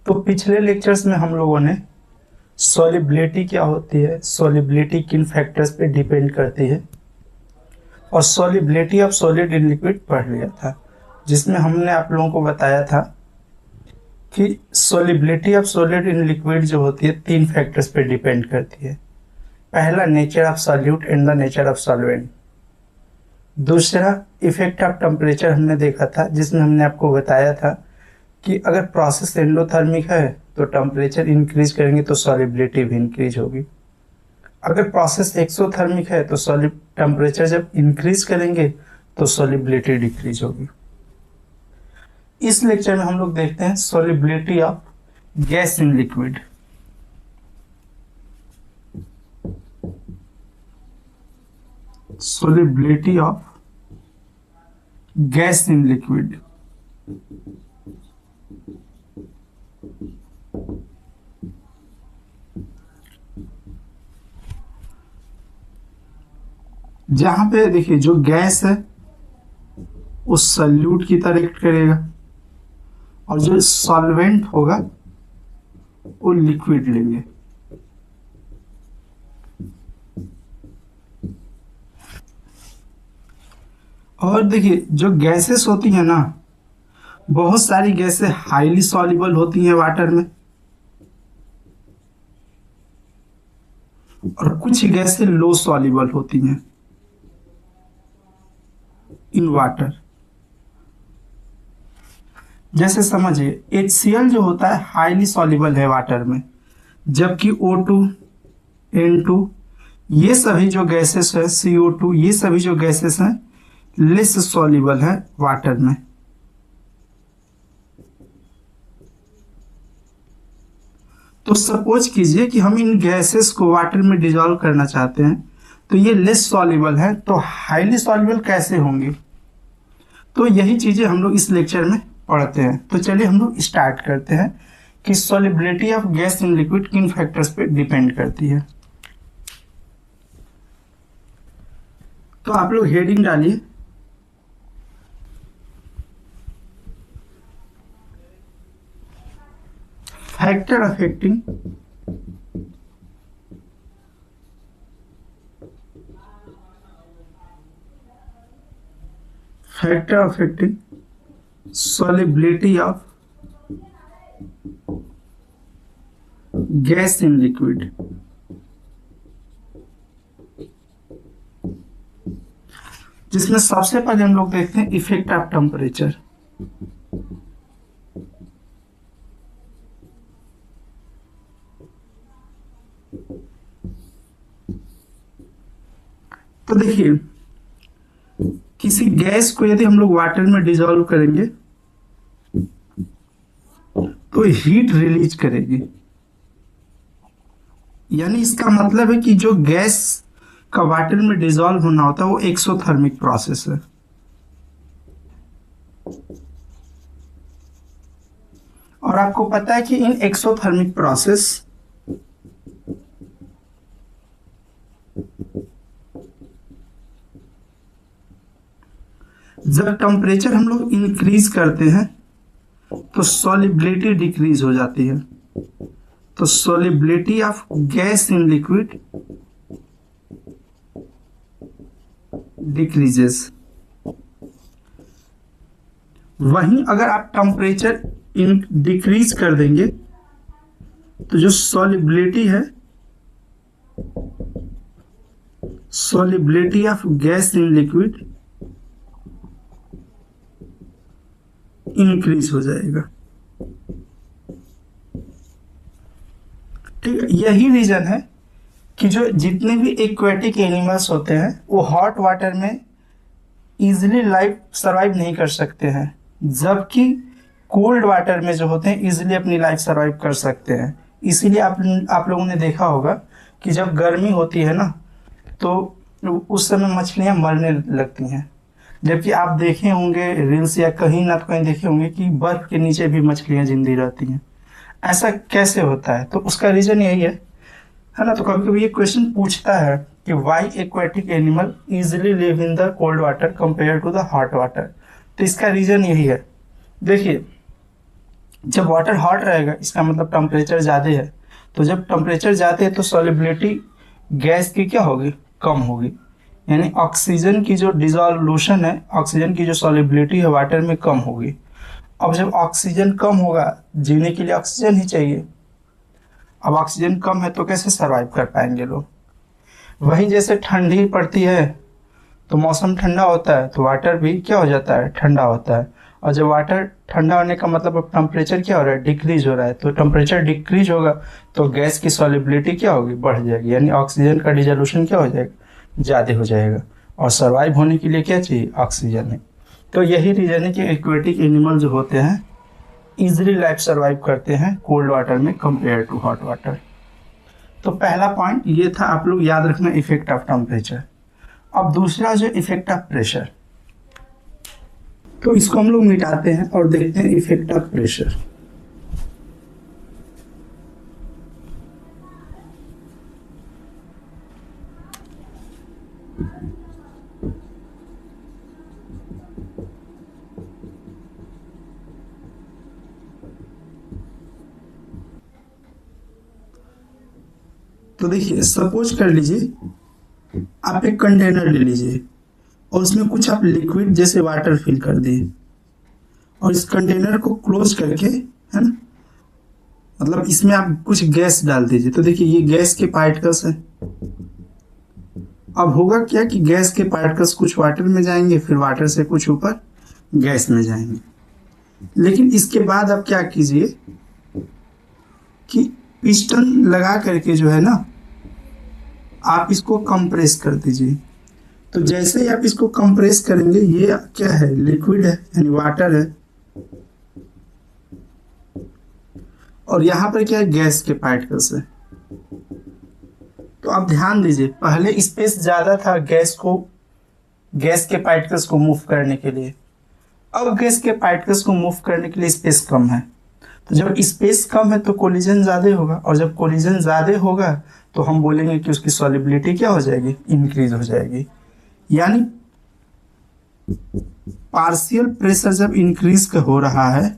तो पिछले लेक्चर्स में हम लोगों ने सॉलिबिलिटी क्या होती है, सॉलिबिलिटी किन फैक्टर्स पे डिपेंड करती है, और solubility of solid in liquid पढ़ लिया था, जिसमें हमने आप लोगों को बताया था कि solubility of solid in liquid जो होती है 3 फैक्टर्स पे डिपेंड करती है। पहला nature of solute and the nature of solvent. दूसरा इफेक्ट ऑफ टेम्परेचर हमने देखा था, जिसमें हमने आपको बताया था कि अगर प्रोसेस एंडोथर्मिक है तो टेम्परेचर इंक्रीज करेंगे तो सॉलिबिलिटी भी इंक्रीज होगी। अगर प्रोसेस एक्सोथर्मिक है तो टेम्परेचर जब इंक्रीज करेंगे तो सॉलिबिलिटी डिक्रीज होगी। इस लेक्चर में हम लोग देखते हैं solubility of gas in liquid. Solubility of gas in liquid. जहां पे देखिए जो गैस है वो सॉल्यूट की तरह एक्ट करेगा और जो सॉल्वेंट होगा वो लिक्विड लेंगे। और देखिए जो गैसेस होती हैं ना, बहुत सारी गैसें हाईली सॉल्युबल होती हैं वाटर में और कुछ गैसें लो सॉल्युबल होती हैं इन वाटर। जैसे समझिए HCl जो होता है हाईली सॉल्युबल है वाटर में, जबकि O2, N2 ये सभी जो गैसेस है, CO2 ये सभी जो गैसेस हैं लेस सॉल्युबल है वाटर में। तो सपोज कीजिए कि हम इन गैसेस को वाटर में डिजॉल्व करना चाहते हैं, तो ये लेस सॉल्युबल है, तो हाईली सॉल्युबल कैसे होंगे? तो यही चीजें हम लोग इस लेक्चर में पढ़ते हैं। तो चलिए हम लोग स्टार्ट करते हैं कि solubility of gas in liquid किन फैक्टर्स पे डिपेंड करती है। तो आप लोग हेडिंग डालिए factor affecting solubility of gas in liquid। जिसमें सबसे पहले हम लोग देखते हैं इफेक्ट ऑफ टेम्परेचर। तो देखिए किसी गैस को यदि हम लोग वाटर में डिजोल्व करेंगे तो हीट रिलीज करेगी, यानी इसका मतलब है कि जो गैस का वाटर में डिजोल्व होना होता है वो एक्सोथर्मिक प्रोसेस है। और आपको पता है कि इन एक्सोथर्मिक प्रोसेस जब टेम्परेचर हम लोग इंक्रीज करते हैं तो सॉलिबिलिटी डिक्रीज हो जाती है। तो solubility of gas in liquid decreases. वहीं अगर आप टेम्परेचर डिक्रीज कर देंगे तो जो सॉलिबिलिटी है, solubility of gas in liquid increase हो जाएगा। ठीक है, यही रीजन है कि जो जितने भी एक्वेटिक एनिमल्स होते हैं वो हॉट वाटर में इजीली लाइफ सरवाइव नहीं कर सकते हैं, जबकि कोल्ड वाटर में जो होते हैं इजीली अपनी लाइफ सरवाइव कर सकते हैं। इसीलिए आप लोगों ने देखा होगा कि जब गर्मी होती है ना तो उस समय मछलियां मरने लगती हैं, जबकि आप देखे होंगे रील्स या कहीं ना कहीं देखे होंगे कि बर्फ के नीचे भी मछलियां जिंदी रहती हैं। ऐसा कैसे होता है? तो उसका रीजन यही है ना। तो कभी कभी ये क्वेश्चन पूछता है कि why aquatic animal easily live in the cold water compare to the hot water. तो इसका रीजन यही है। देखिए जब वाटर हॉट रहेगा इसका मतलब टेम्परेचर ज़्यादा है, तो जब टेम्परेचर ज़्यादा है तो सॉलिबिलिटी गैस की क्या होगी, कम होगी। यानी ऑक्सीजन की जो डिसोल्यूशन है, ऑक्सीजन की जो सॉलिबिलिटी है वाटर में कम होगी। अब जब ऑक्सीजन कम होगा, जीने के लिए ऑक्सीजन ही चाहिए, अब ऑक्सीजन कम है तो कैसे सरवाइव कर पाएंगे लोग। वहीं जैसे ठंडी पड़ती है तो मौसम ठंडा होता है तो वाटर भी क्या हो जाता है, ठंडा होता है। और जब वाटर ठंडा होने का मतलब अब टेम्परेचर क्या हो रहा है, डिक्रीज हो रहा है, तो टेम्परेचर डिक्रीज होगा तो गैस की सॉलिबिलिटी क्या होगी, बढ़ जाएगी, यानी ऑक्सीजन का डिसोल्यूशन क्या हो जाएगा, ज़्यादा हो जाएगा। और सर्वाइव होने के लिए क्या चाहिए, ऑक्सीजन है। तो यही रीजन है कि एक्वेटिक एनिमल जो होते हैं इजिली लाइफ सर्वाइव करते हैं कोल्ड वाटर में कंपेयर टू हॉट वाटर। तो पहला पॉइंट ये था, आप लोग याद रखना, इफेक्ट ऑफ टेम्परेचर। अब दूसरा जो इफेक्ट ऑफ प्रेशर, तो इसको हम लोग मिटाते हैं और देखते हैं इफेक्ट ऑफ प्रेशर। तो देखिए सपोज कर लीजिए आप एक कंटेनर ले लीजिए और उसमें कुछ आप लिक्विड जैसे वाटर फिल कर दिए और इस कंटेनर को क्लोज करके, है ना, मतलब इसमें आप कुछ गैस डाल दीजिए। तो देखिए ये गैस के पार्टिकल्स है। अब होगा क्या कि गैस के पार्टिकल्स कुछ वाटर में जाएंगे, फिर वाटर से कुछ ऊपर गैस में जाएंगे। लेकिन इसके बाद आप क्या कीजिए कि पिस्टन लगा करके जो है ना, आप इसको कंप्रेस कर दीजिए। तो जैसे ही आप इसको कंप्रेस करेंगे, ये क्या है, लिक्विड है यानी वाटर है, और यहाँ पर क्या है, गैस के पार्टिकल्स है। तो आप ध्यान दीजिए, पहले स्पेस ज्यादा था गैस के पार्टिकल्स को मूव करने के लिए, अब गैस के पार्टिकल्स को मूव करने के लिए स्पेस कम है। तो जब स्पेस कम है तो कोलिजन ज्यादा होगा, और जब कोलिजन ज्यादा होगा तो हम बोलेंगे कि उसकी सॉलिबिलिटी क्या हो जाएगी, इंक्रीज हो जाएगी। यानी पार्शियल प्रेशर जब इंक्रीज हो रहा है,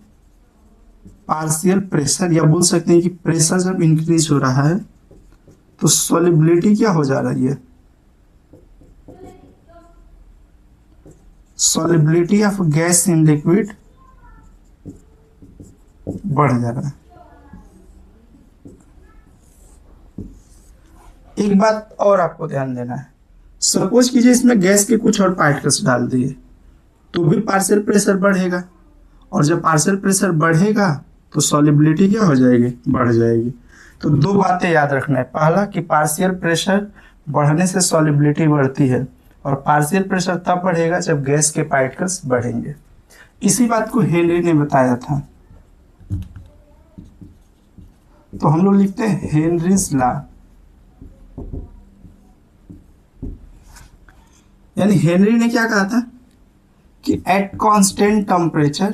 पार्शियल प्रेशर या बोल सकते हैं कि प्रेशर जब इंक्रीज हो रहा है तो सॉलिबिलिटी क्या हो जा रही है, solubility of gas in liquid बढ़ जा रहा है। एक बात और आपको ध्यान देना है, सपोज कीजिए इसमें गैस के कुछ और पार्टिकल्स डाल दिए तो भी पार्शियल प्रेशर बढ़ेगा, और जब पार्शियल प्रेशर बढ़ेगा तो सॉलिबिलिटी क्या हो जाएगी, बढ़ जाएगी। तो दो बातें याद रखना है, पहला कि पार्शियल प्रेशर बढ़ने से सॉलिबिलिटी बढ़ती है, और पार्शियल प्रेशर तब बढ़ेगा जब गैस के पार्टिकल्स बढ़ेंगे। इसी बात को हेनरी ने बताया था। तो हम लोग लिखते हैं हेनरीज लॉ, यानी हेनरी ने क्या कहा था कि at constant temperature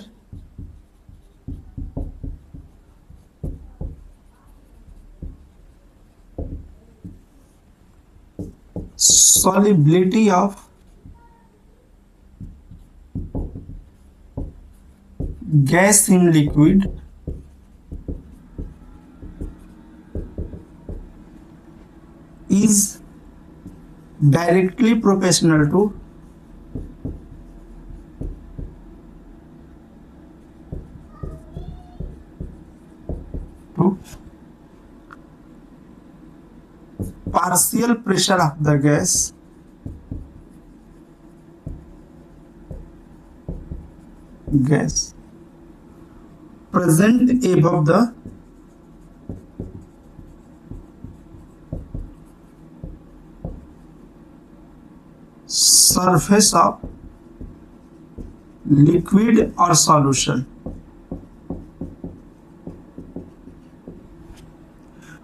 solubility of gas in liquid is directly proportional to partial pressure of the gas present above the surface of liquid or solution।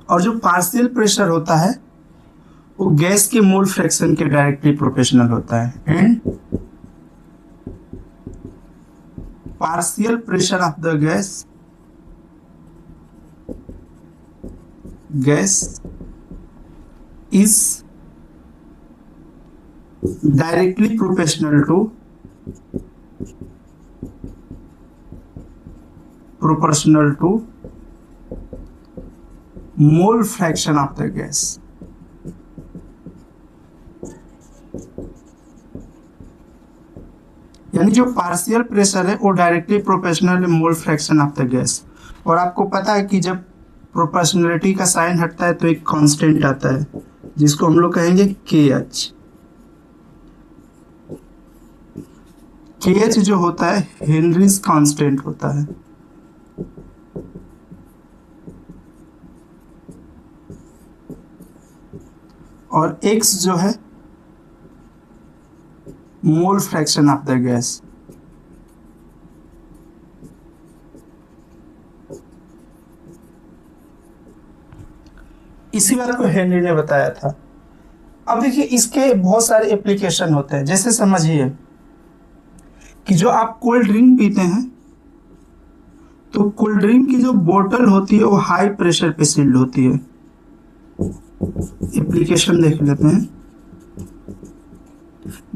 और जो पार्शियल प्रेशर होता है वो गैस के मोल फ्रैक्शन के डायरेक्टली प्रोपोर्शनल होता है, and partial pressure of the gas is directly proportional to proportional to mole fraction of the gas. यानी जो पार्शियल प्रेशर है वो directly proportional mole fraction of the gas. और आपको पता है कि जब प्रोपोर्शनलिटी का साइन हटता है तो एक कांस्टेंट आता है जिसको हम लोग कहेंगे KH। KH जो होता है हेनरीज कांस्टेंट होता है। और X जो है मोल फ्रैक्शन ऑफ द गैस। इसी बात को हेनरी ने बताया था। अब देखिए इसके बहुत सारे एप्लीकेशन होते हैं। जैसे समझिए कि जो आप कोल्ड ड्रिंक पीते हैं तो कोल्ड ड्रिंक की जो बोतल होती है वो हाई प्रेशर पे सील्ड होती है। एप्लीकेशन देख लेते हैं।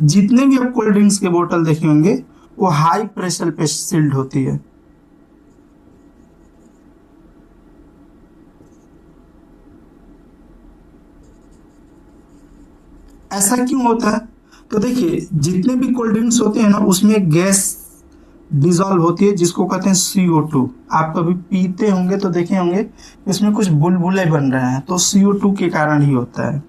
जितने भी आप कोल्ड ड्रिंक्स के बोतल देखे होंगे वो हाई प्रेशर पे सील्ड होती है। ऐसा क्यों होता है? तो देखिए जितने भी कोल्ड ड्रिंक्स होते हैं ना उसमें गैस डिजॉल्व होती है जिसको कहते हैं CO2। आप कभी पीते होंगे तो देखे होंगे इसमें कुछ बुलबुले बन रहे हैं, तो CO2 के कारण ही होता है।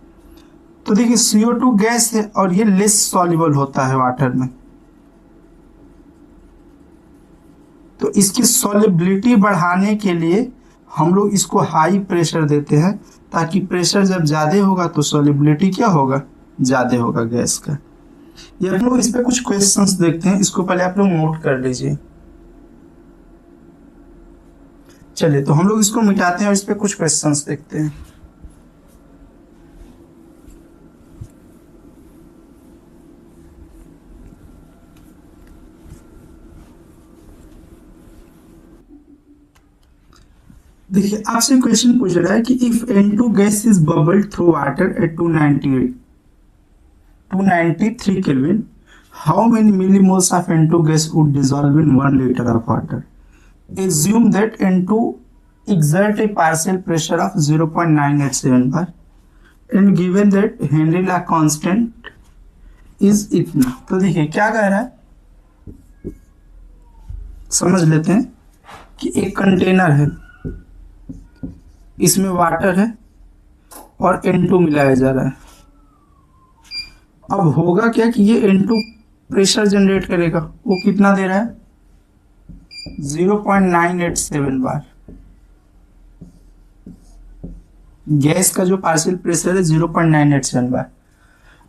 तो देखिए CO2 गैस है और ये लेस सॉल्युबल होता है वाटर में, तो इसकी सॉल्युबिलिटी बढ़ाने के लिए हम लोग इसको हाई प्रेशर देते हैं ताकि प्रेशर जब ज्यादा होगा तो सॉल्युबिलिटी क्या होगा, ज्यादा होगा गैस का। ये हम लोग इस पे कुछ क्वेश्चंस देखते हैं, इसको पहले आप लोग नोट कर लीजिए। चलिए तो हम लोग इसको मिटाते हैं और इस पे कुछ क्वेश्चंस देखते हैं। देखिए आपसे क्वेश्चन पूछ रहा है कि if N2 gas is bubbled through water at 293 Kelvin, how many millimoles of N2 gas would dissolve in 1 liter of water? Assume that N2 exert a partial pressure of 0.987 bar and given that Henry law constant is इतना। तो देखिए क्या कह रहा है, समझ लेते हैं कि एक कंटेनर है, इसमें वाटर है और N2 मिलाया जा रहा है। अब होगा क्या कि ये N2 प्रेशर जनरेट करेगा, वो कितना दे रहा है 0.987 बार। गैस का जो पार्शियल प्रेशर है 0.987 बार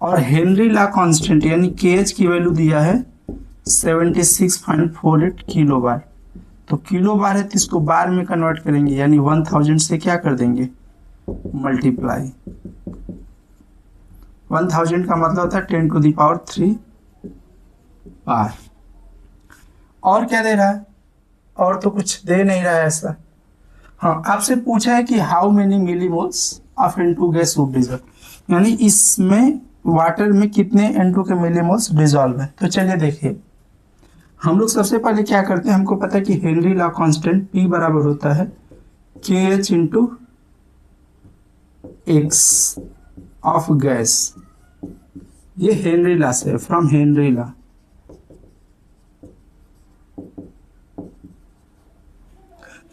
और हेनरी लॉ कांस्टेंट यानी KH की वैल्यू दिया है 76.48 किलो बार। तो किलो बार है तो इसको बार में कन्वर्ट करेंगे यानी 1000 से क्या कर देंगे मल्टीप्लाई। 1000 का मतलब होता है 10⁻³ बार। और क्या दे रहा है, और तो कुछ दे नहीं रहा है ऐसा। हाँ आपसे पूछा है कि how many millimoles of N2 gas would dissolve, यानी इसमें वाटर में कितने N2 के मिलीमोल्स डिजॉल्व है। तो चलिए देखिए हम लोग सबसे पहले क्या करते हैं, हमको पता है कि हेनरी लॉ कांस्टेंट P बराबर होता है KH into X of gas. ये हेनरी लॉ से, फ्रॉम हेनरी लॉ।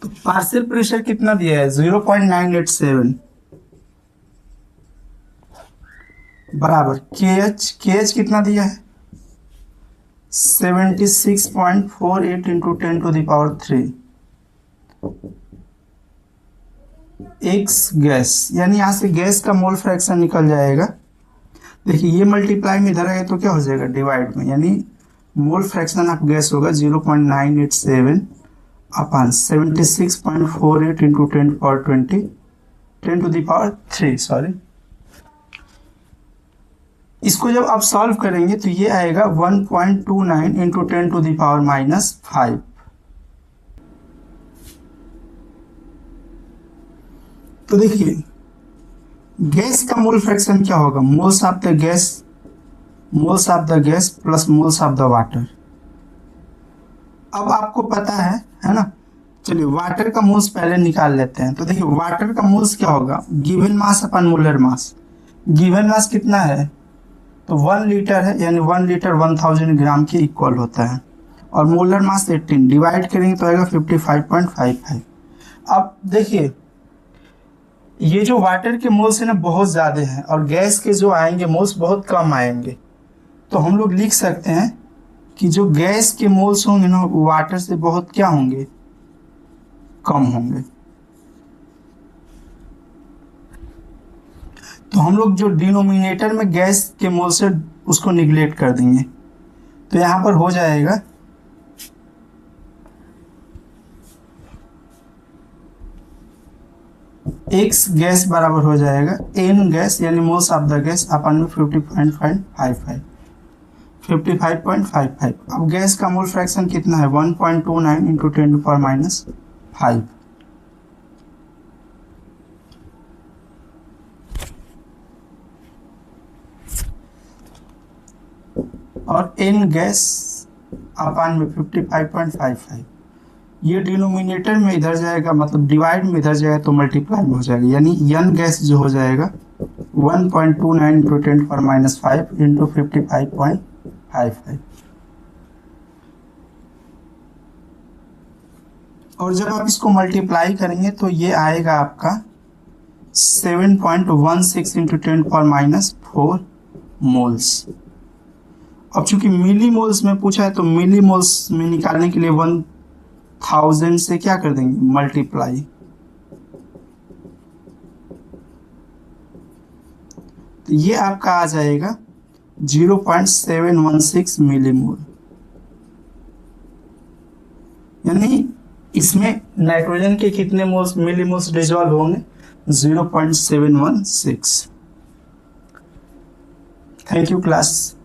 तो पार्शियल प्रेशर कितना दिया है 0.987 बराबर KH कितना दिया है 76.48 इंटू 10⁻³ X गैस, यानी यहां से गैस का मोल फ्रैक्शन निकल जाएगा। देखिए ये मल्टीप्लाई में इधर आएगा तो क्या हो जाएगा डिवाइड में, यानी मोल फ्रैक्शन ऑफ गैस होगा 0.987 अपॉन 76.48 इंटू 10⁻³ सॉरी। इसको जब आप सॉल्व करेंगे तो ये आएगा 1.29 इंटू 10⁻⁻5। तो देखिए गैस का मोल फ्रैक्शन क्या होगा, moles of the gas plus moles of the water. अब आपको पता है ना चलिए वाटर का मोल्स पहले निकाल लेते हैं। तो देखिए वाटर का मोल्स क्या होगा, गिवन मास अपन मोलर मास। गिवन मास कितना है, तो 1 लीटर है, यानी 1 लीटर 1000 ग्राम के इक्वल होता है। और मोलर मास 18 डिवाइड करेंगे तो आएगा 55.55। अब देखिए ये जो वाटर के मोल्स है ना बहुत ज़्यादा हैं, और गैस के जो आएंगे मोल्स बहुत कम आएंगे। तो हम लोग लिख सकते हैं कि जो गैस के मोल्स होंगे ना वो वाटर से बहुत क्या होंगे, कम होंगे। तो हम लोग जो डिनोमिनेटर में गैस के मोल्स है उसको निगलेक्ट कर देंगे। तो यहाँ पर हो जाएगा x गैस बराबर हो जाएगा n गैस यानी मोल्स ऑफ द गैस अपन में 55.55। अब गैस का मोल फ्रैक्शन कितना है, 1.29 इंटू 10⁻⁵। और n गैस अपान में 55.55। ये डिनोमिनेटर में इधर जाएगा, मतलब डिवाइड में इधर जाएगा तो मल्टीप्लाई में हो जाएगा, यानी n गैस जो हो जाएगा 1.29 इंटू 10⁻⁵ इंटू 55.55। और जब आप इसको मल्टीप्लाई करेंगे तो ये आएगा आपका 7.16 इंटू 10⁻⁴ मोल्स। अब चूंकि मिली मोल्स में पूछा है तो मिली मोल्स में निकालने के लिए 1000 से क्या कर देंगे, मल्टीप्लाई। तो ये आपका आ जाएगा 0.716 मिलीमोल। यानी इसमें नाइट्रोजन के कितने मोल्स मिलीमोल्स डिजॉल्व होंगे, 0.716। Thank you class.